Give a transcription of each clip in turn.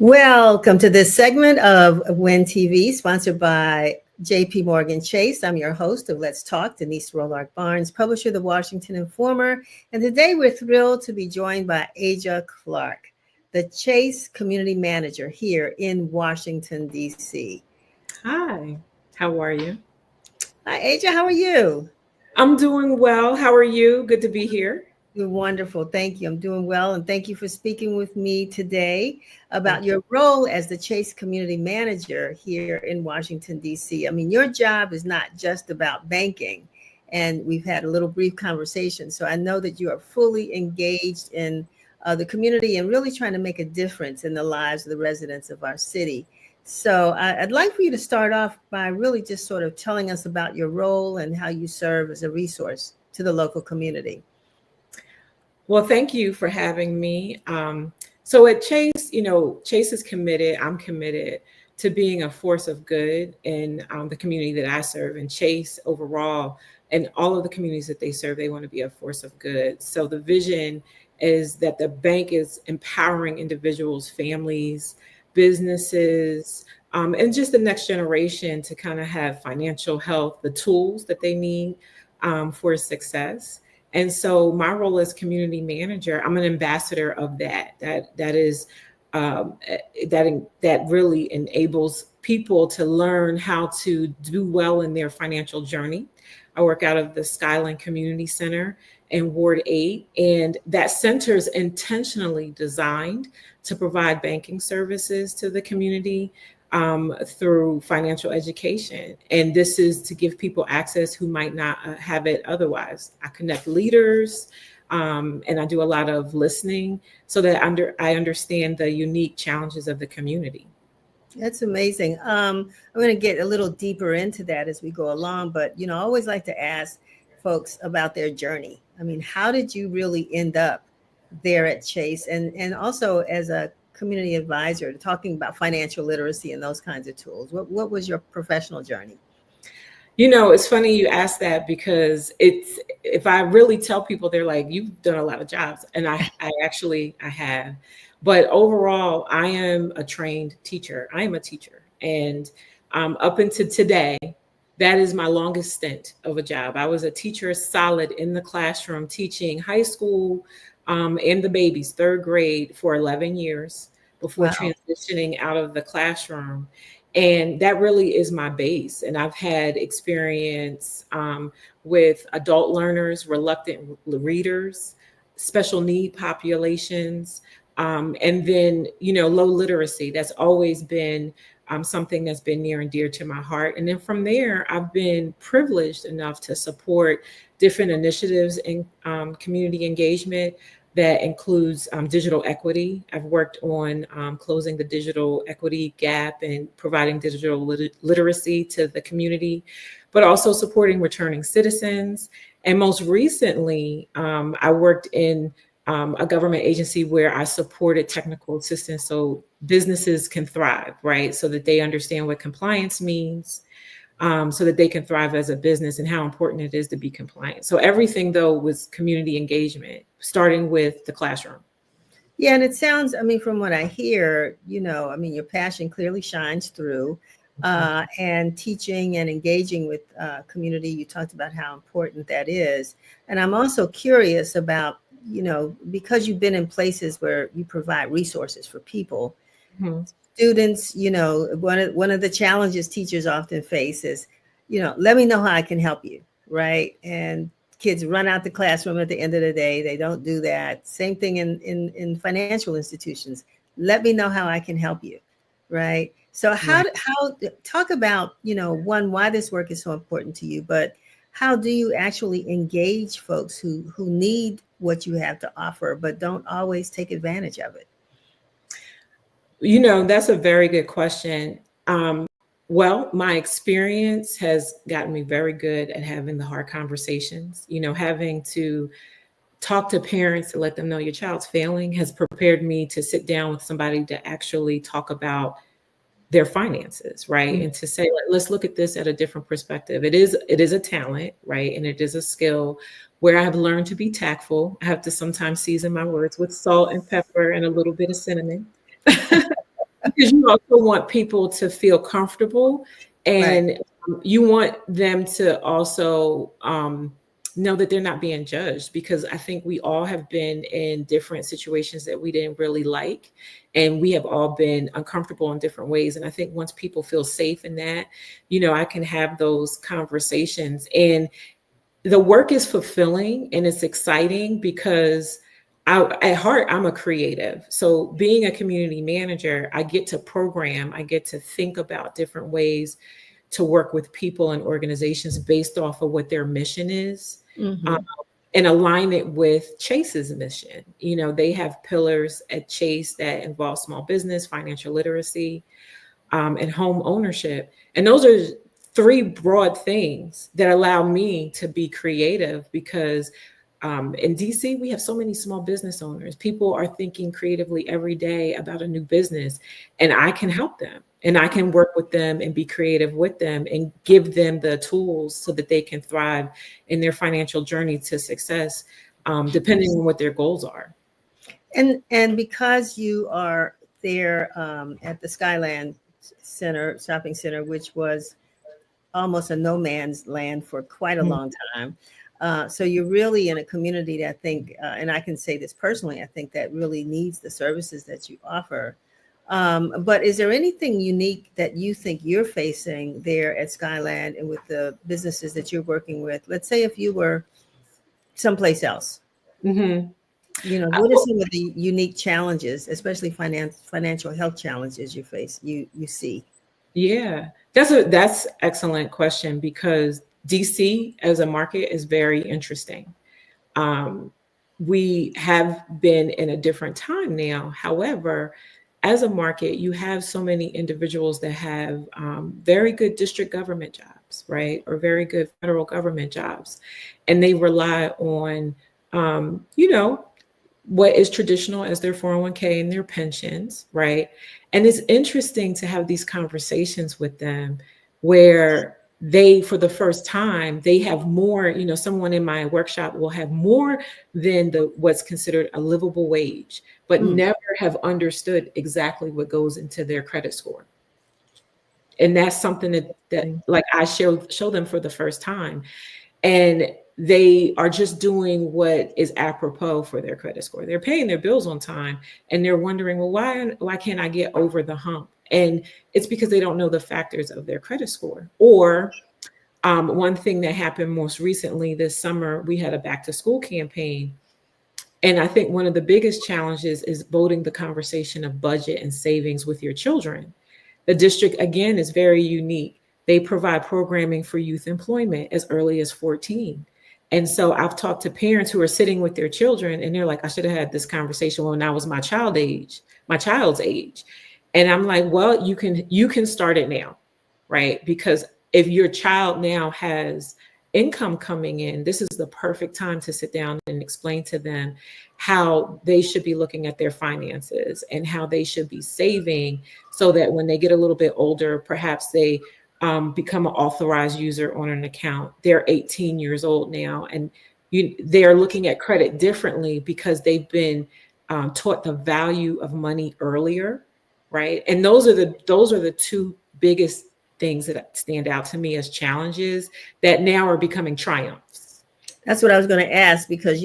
Welcome to this segment of Win TV, sponsored by JP Morgan Chase. I'm your host of Let's Talk, Denise Rolark Barnes, publisher of the Washington Informer. And today we're thrilled to be joined by Aja Clark, the Chase Community Manager here in Washington, D.C. Hi, how are you? Hi, Aja, how are you? I'm doing well. How are you? Good to be here. You're wonderful. Thank you. I'm doing well. And thank you for speaking with me today about Thank you. your role as the Chase Community Manager here in Washington, D.C. I mean, your job is not just about banking. And we've had a little brief conversation. So I know that you are fully engaged in the community and really trying to make a difference in the lives of the residents of our city. So I'd like for you to start off by really just sort of telling us about your role and how you serve as a resource to the local community. Well, thank you for having me. So at Chase, Chase is committed. I'm committed to being a force of good in the community that I serve. And Chase overall, and all of the communities that they serve, they want to be a force of good. So the vision is that the bank is empowering individuals, families, businesses, and just the next generation to kind of have financial health, the tools that they need for success. And so my role as community manager, I'm an ambassador of that. That is that really enables people to learn how to do well in their financial journey. I work out of the Skyline Community Center in Ward 8, and that center is intentionally designed to provide banking services to the community through financial education. And this is to give people access who might not have it otherwise. I connect leaders and I do a lot of listening so that I understand the unique challenges of the community. That's amazing. I'm going to get a little deeper into that as we go along, but I always like to ask folks about their journey. I mean, how did you really end up there at Chase, and also as a community advisor, talking about financial literacy and those kinds of tools? What was your professional journey? It's funny you ask that because if I really tell people, they're like, you've done a lot of jobs. And I have. But overall, I am a trained teacher. I am a teacher. And up until today, that is my longest stint of a job. I was a teacher solid in the classroom teaching high school and the babies, third grade, for 11 years before Wow. transitioning out of the classroom. And that really is my base. And I've had experience with adult learners, reluctant readers, special need populations, and then, low literacy. That's always been something that's been near and dear to my heart. And then from there, I've been privileged enough to support different initiatives in community engagement that includes digital equity. I've worked on closing the digital equity gap and providing digital literacy to the community, but also supporting returning citizens. And most recently, I worked in a government agency where I supported technical assistance so businesses can thrive, right? So that they understand what compliance means, so that they can thrive as a business and how important it is to be compliant. So everything, though, was community engagement, starting with the classroom. Yeah, and it sounds, I mean, from what I hear, your passion clearly shines through. And teaching and engaging with community, you talked about how important that is. And I'm also curious about, because you've been in places where you provide resources for people, Mm-hmm. students, one of the challenges teachers often face is, let me know how I can help you, right? And kids run out the classroom at the end of the day. They don't do that. Same thing in financial institutions. Let me know how I can help you, right? So how talk about, one, why this work is so important to you, but how do you actually engage folks who need what you have to offer, but don't always take advantage of it? That's a very good question. Well, my experience has gotten me very good at having the hard conversations, having to talk to parents to let them know your child's failing has prepared me to sit down with somebody to actually talk about their finances, right? Mm. And to say, let's look at this at a different perspective. It is a talent, right? And it is a skill where I have learned to be tactful. I have to sometimes season my words with salt and pepper and a little bit of cinnamon. because you also want people to feel comfortable, and Right. you want them to also know that they're not being judged, because I think we all have been in different situations that we didn't really like, and we have all been uncomfortable in different ways. And I think once people feel safe in that, I can have those conversations, and the work is fulfilling and it's exciting because at heart, I'm a creative. So being a community manager, I get to program, I get to think about different ways to work with people and organizations based off of what their mission is, um, Hmm. and align it with Chase's mission. They have pillars at Chase that involve small business, financial literacy, and home ownership. And those are three broad things that allow me to be creative, because in DC, we have so many small business owners. People are thinking creatively every day about a new business, and I can help them, and I can work with them and be creative with them and give them the tools so that they can thrive in their financial journey to success, depending on what their goals are. And because you are there at the Skyland Center, shopping center, which was almost a no man's land for quite a Mhm. long time. So you're really in a community that I think, and I can say this personally, I think that really needs the services that you offer. But is there anything unique that you think you're facing there at Skyland and with the businesses that you're working with? Let's say if you were someplace else, Mhm. what are some of the unique challenges, especially financial health challenges you see? Yeah, that's excellent question, because DC as a market is very interesting. Um, we have been in a different time now. However, as a market, you have so many individuals that have very good district government jobs, right, or very good federal government jobs, and they rely on, you know, what is traditional as their 401k and their pensions, right? And it's interesting to have these conversations with them where they, for the first time, they have more, someone in my workshop will have more than the what's considered a livable wage, but Mm, never have understood exactly what goes into their credit score. And that's something that interesting. like I show them for the first time, and they are just doing what is apropos for their credit score. They're paying their bills on time, and they're wondering, well, why can't I get over the hump? And it's because they don't know the factors of their credit score. Or one thing that happened most recently this summer, we had a back to school campaign. And I think one of the biggest challenges is building the conversation of budget and savings with your children. The district, again, is very unique. They provide programming for youth employment as early as 14. And so I've talked to parents who are sitting with their children, and they're like, I should have had this conversation when I was my child's age. And I'm like, well, you can start it now, right? Because if your child now has income coming in, this is the perfect time to sit down and explain to them how they should be looking at their finances and how they should be saving, so that when they get a little bit older, perhaps they become an authorized user on an account. They're 18 years old now, and they are looking at credit differently because they've been taught the value of money earlier, right? And those are the two biggest things that stand out to me as challenges that now are becoming triumphs. That's what I was going to ask because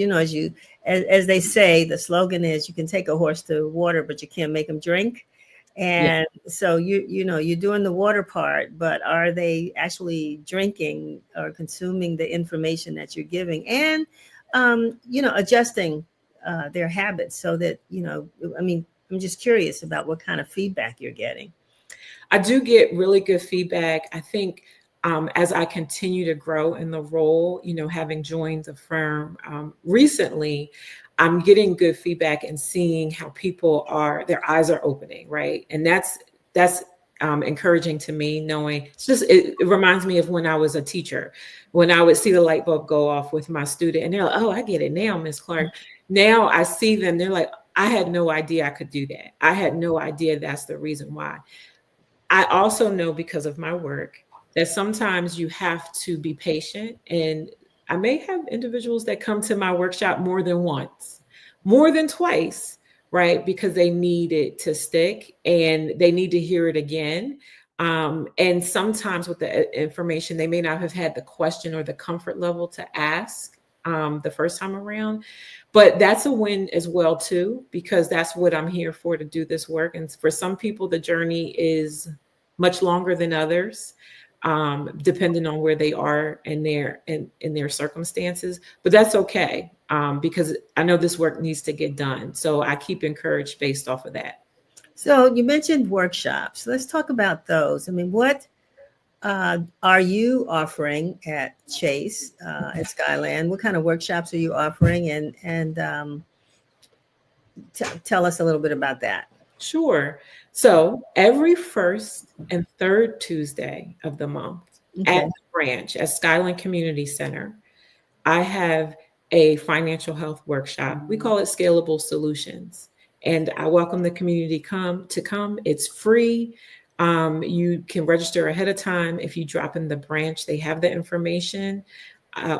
as they say, the slogan is you can take a horse to water, but you can't make them drink. Yeah. And so you're doing the water part, but are they actually drinking or consuming the information that you're giving and adjusting their habits so that I mean, I'm just curious about what kind of feedback you're getting. I do get really good feedback. I think as I continue to grow in the role, having joined the firm recently, I'm getting good feedback and seeing how their eyes are opening, right? And that's encouraging to me, knowing it reminds me of when I was a teacher, when I would see the light bulb go off with my student, and they're like, "Oh, I get it now, Miss Clark." Now I see them, they're like, "I had no idea I could do that. I had no idea that's the reason why." I also know, because of my work, that sometimes you have to be patient. And I may have individuals that come to my workshop more than once, more than twice. right? Because they need it to stick and they need to hear it again. And sometimes with the information, they may not have had the question or the comfort level to ask the first time around. But that's a win as well, too, because that's what I'm here for, to do this work. And for some people, the journey is much longer than others, depending on where they are in their circumstances. But that's okay, because I know this work needs to get done. So I keep encouraged based off of that. So you mentioned workshops. Let's talk about those. I mean, what are you offering at Chase at Skyland? What kind of workshops are you offering? And tell us a little bit about that. Sure. So every first and third Tuesday of the month at Okay. the branch at Skyland Community Center, I have a financial health workshop. We call it Scalable Solutions. And I welcome the community to come. It's free. You can register ahead of time. If you drop in the branch, they have the information,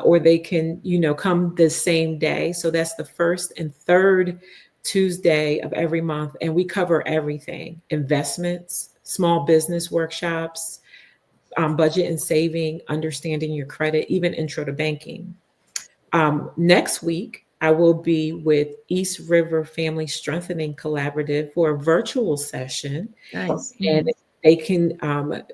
or they can, come the same day. So that's the first and third Tuesday of every month. And we cover everything: investments, small business workshops, budget and saving, understanding your credit, even intro to banking. Next week, I will be with East River Family Strengthening Collaborative for a virtual session. Nice. And they can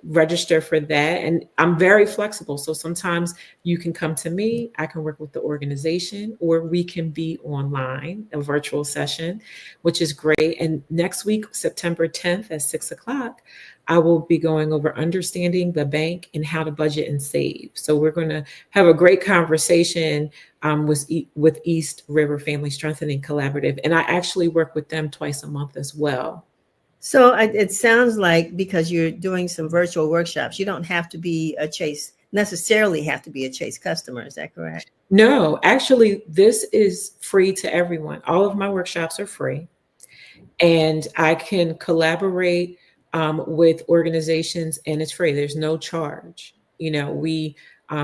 register for that. And I'm very flexible. So sometimes you can come to me, I can work with the organization, or we can be online, a virtual session, which is great. And next week, September 10th at 6 o'clock, I will be going over understanding the bank and how to budget and save. So we're going to have a great conversation with East River Family Strengthening Collaborative. And I actually work with them twice a month as well. So it sounds like, because you're doing some virtual workshops, you don't have to be necessarily have to be a Chase customer. Is that correct? No, actually, this is free to everyone. All of my workshops are free, and I can collaborate with organizations, and it's free. There's no charge. We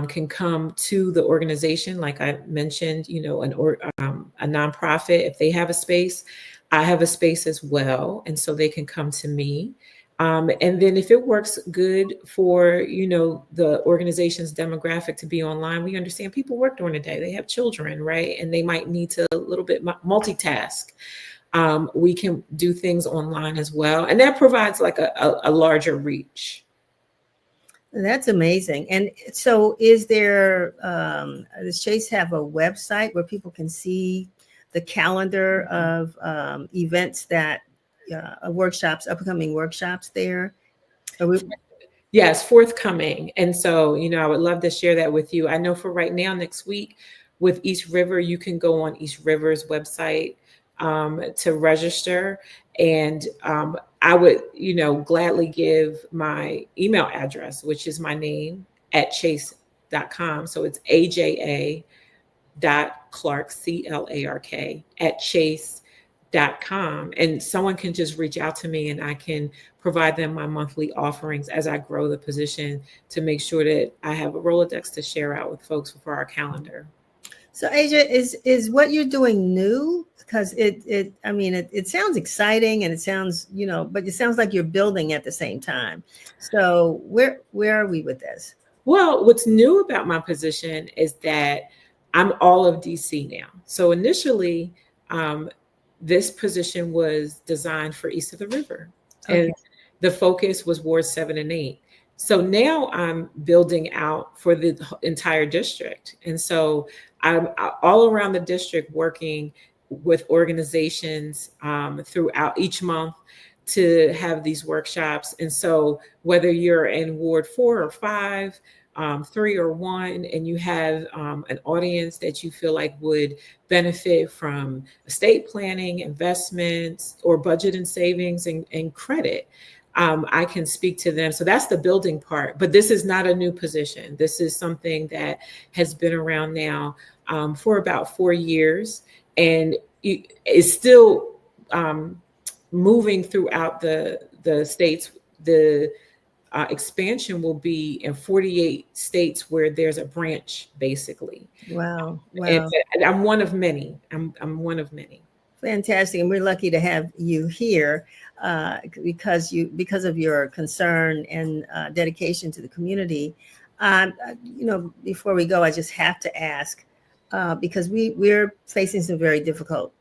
can come to the organization, like I mentioned, a nonprofit, if they have a space. I have a space as well, and so they can come to me. And then if it works good for, the organization's demographic to be online, we understand people work during the day. They have children, right? And they might need to a little bit multitask. We can do things online as well. And that provides like a larger reach. That's amazing. And so does Chase have a website where people can see the calendar of events upcoming workshops there? Yes, forthcoming. And so, I would love to share that with you. I know for right now, next week with East River, you can go on East River's website to register. And I would, gladly give my email address, which is my name at chase.com. So it's AJA.Clark, CLARK at chase.com. And someone can just reach out to me and I can provide them my monthly offerings as I grow the position, to make sure that I have a Rolodex to share out with folks for our calendar. So AJ, is what you're doing new? Because it sounds exciting, and it sounds, but it sounds like you're building at the same time. So where are we with this? Well, what's new about my position is that I'm all of DC now. So initially, this position was designed for East of the River. Okay. And the focus was Wards 7 and 8. So now I'm building out for the entire district. And so I'm all around the district working with organizations throughout each month to have these workshops. And so whether you're in Ward 4 or 5, 3 or 1, and you have an audience that you feel like would benefit from estate planning, investments, or budget and savings and credit, I can speak to them. So that's the building part. But this is not a new position. This is something that has been around now for about 4 years, and is still moving throughout the states. The expansion will be in 48 states where there's a branch, basically. Wow. And I'm one of many. I'm one of many. fantastic, and we're lucky to have you here because of your concern and dedication to the community. Before we go, I just have to ask because we're facing some very difficult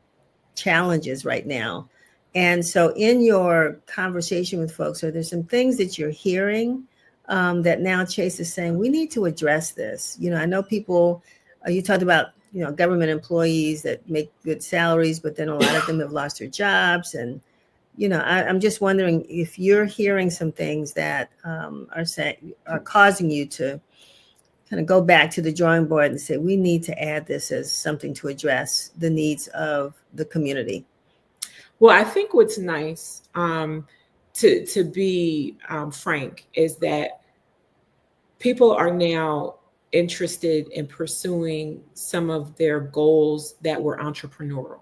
challenges right now. And so, in your conversation with folks, are there some things that you're hearing that now Chase is saying we need to address this? I know people. You talked about government employees that make good salaries, but then a lot of them have lost their jobs. And I'm just wondering if you're hearing some things that are causing you to kind of go back to the drawing board and say we need to add this as something to address the needs of the community. Well, I think what's nice, to be frank, is that people are now interested in pursuing some of their goals that were entrepreneurial,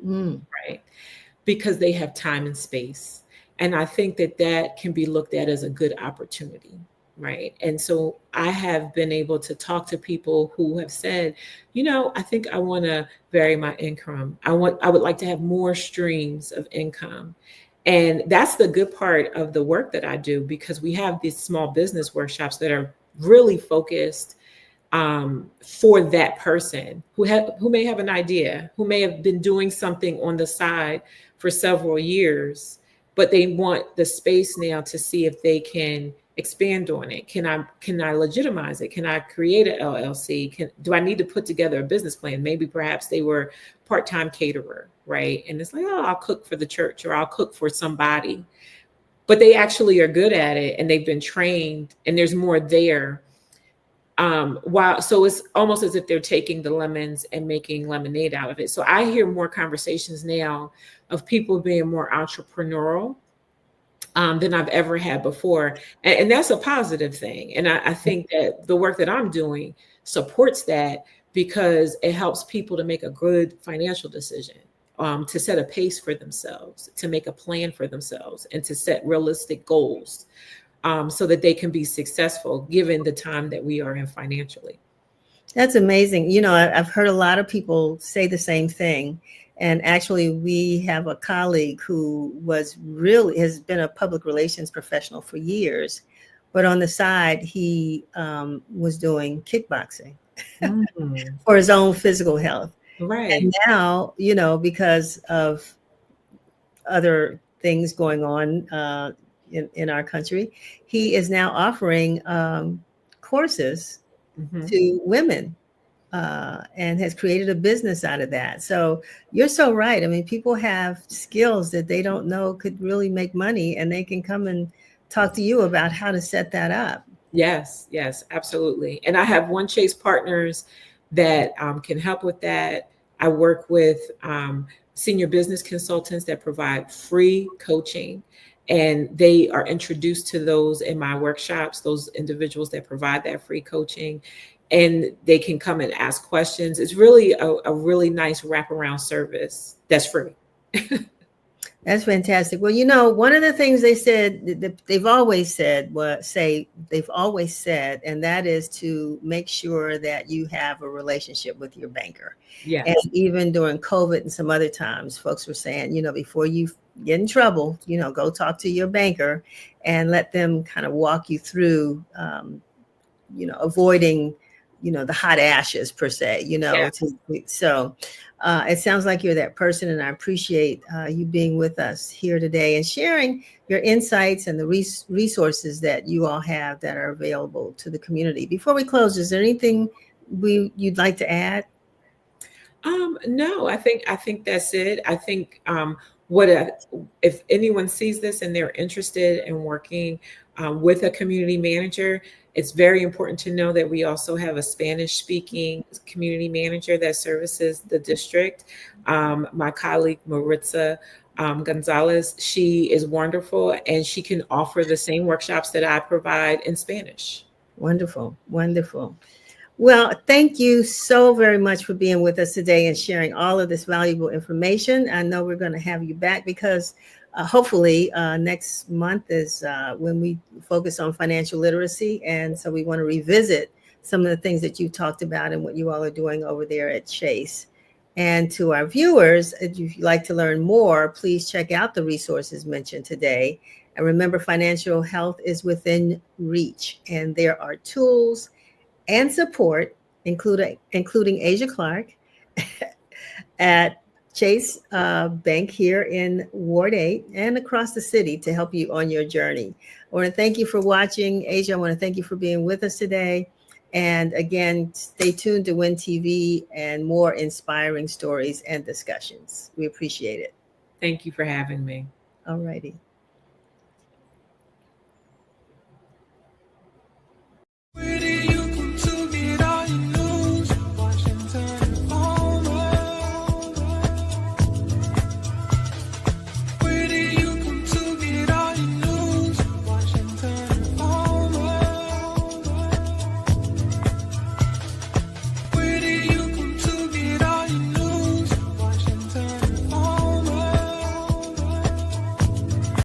right? Because they have time and space. And I think that can be looked at as a good opportunity, right? And so I have been able to talk to people who have said, I think I want to vary my income. I would like to have more streams of income. And that's the good part of the work that I do, because we have these small business workshops that are really focused for that person who may have an idea, who may have been doing something on the side for several years, but they want the space now to see if they can expand on it. Can I legitimize it? Can I create an LLC? Do I need to put together a business plan? Maybe perhaps they were part-time caterer, right? And it's like, oh, I'll cook for the church or I'll cook for somebody. But they actually are good at it and they've been trained and there's more there. So it's almost as if they're taking the lemons and making lemonade out of it. So I hear more conversations now of people being more entrepreneurial than I've ever had before. And that's a positive thing. And I think that the work that I'm doing supports that because it helps people to make a good financial decision, to set a pace for themselves, to make a plan for themselves, and to set realistic goals. So that they can be successful given the time that we are in financially. That's amazing. I've heard a lot of people say the same thing. And actually, we have a colleague who has been a public relations professional for years, but on the side, he was doing kickboxing for his own physical health. Right. And now, because of other things going on, in our country, he is now offering courses to women and has created a business out of that. So you're so right. I mean, people have skills that they don't know could really make money, and they can come and talk to you about how to set that up. Yes, absolutely. And I have One Chase partners that can help with that. I work with senior business consultants that provide free coaching. And they are introduced to those in my workshops, those individuals that provide that free coaching, and they can come and ask questions. It's really a really nice wraparound service that's free. That's fantastic. Well, one of the things they said, they've always said, and that is to make sure that you have a relationship with your banker. Yeah. And even during COVID and some other times, folks were saying, before you get in trouble, go talk to your banker and let them kind of walk you through, avoiding, the hot ashes per se, Yeah. So it sounds like you're that person, and I appreciate you being with us here today and sharing your insights and the resources that you all have that are available to the community. Before we close, is there anything you'd like to add? No, I think that's it. I think if anyone sees this and they're interested in working with a community manager, it's very important to know that we also have a Spanish-speaking community manager that services the district. My colleague, Maritza Gonzalez, she is wonderful, and she can offer the same workshops that I provide in Spanish. Wonderful, wonderful. Well, thank you so very much for being with us today and sharing all of this valuable information. I know we're going to have you back because hopefully next month is when we focus on financial literacy. And so we want to revisit some of the things that you talked about and what you all are doing over there at Chase. And to our viewers, if you'd like to learn more, please check out the resources mentioned today. And remember, financial health is within reach, and there are tools and support, including Asia Clark at Chase Bank here in Ward 8 and across the city to help you on your journey. I want to thank you for watching. Asia, I want to thank you for being with us today. And again, stay tuned to WIN TV and more inspiring stories and discussions. We appreciate it. Thank you for having me. All righty. Where do you